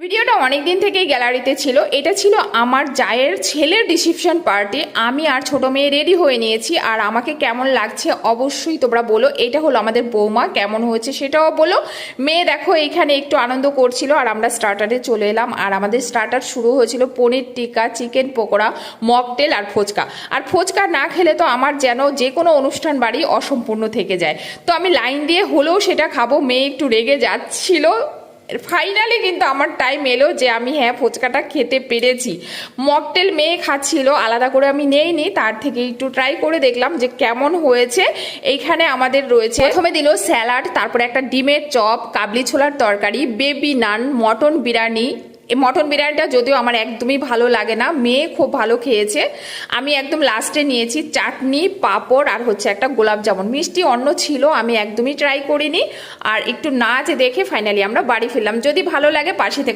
ভিডিওটা অনেক দিন থেকেই গ্যালারিতে ছিল। এটা ছিল আমার জায়ের ছেলের রিসেপশন পার্টি। আমি আর ছোট মেয়ে রেডি হয়ে নিয়েছি, আর আমাকে কেমন লাগছে অবশ্যই তোমরা বলো। এটা হলো আমাদের বৌমা, কেমন হয়েছে সেটাও বলো। মেয়ে দেখো এইখানে একটু আনন্দ করছিল, আর আমরা স্টার্টারে চলে এলাম। আর আমাদের স্টার্টার শুরু হয়েছিল পনির টিক্কা, চিকেন পকোড়া, মকটেল আর ফুচকা। আর ফুচকা না খেলে তো আমার যেন যে কোনো অনুষ্ঠান বাড়ি অসম্পূর্ণ থেকে যায়। তো আমি লাইন দিয়ে হলেও সেটা খাবো। মেয়ে একটু রেগে যাচ্ছিল। ফাইনালি কিন্তু আমার টাইম এলো যে আমি ফুচকাটা খেতে পেরেছি। মকটেল মেয়ে খাচ্ছিল, আলাদা করে আমি নেইনি, তার থেকে একটু ট্রাই করে দেখলাম যে কেমন হয়েছে। এইখানে আমাদের রয়েছে, প্রথমে দিল স্যালাড, তারপরে একটা ডিমের চপ, কাবলি ছোলার তরকারি, বেবি নান, মটন বিরিয়ানি। এই মটন বিরিয়ানিটা যদিও আমার একদমই ভালো লাগে না, মেয়ে খুব ভালো খেয়েছে। আমি একদম লাস্টে নিয়েছি চাটনি, পাঁপড় আর হচ্ছে একটা গোলাপ জামুন। মিষ্টি অন্য ছিল, আমি একদমই ট্রাই করিনি। আর একটু নাচ দেখে ফাইনালি আমরা বাড়ি ফিরলাম। যদি ভালো লাগে পাশে থেকে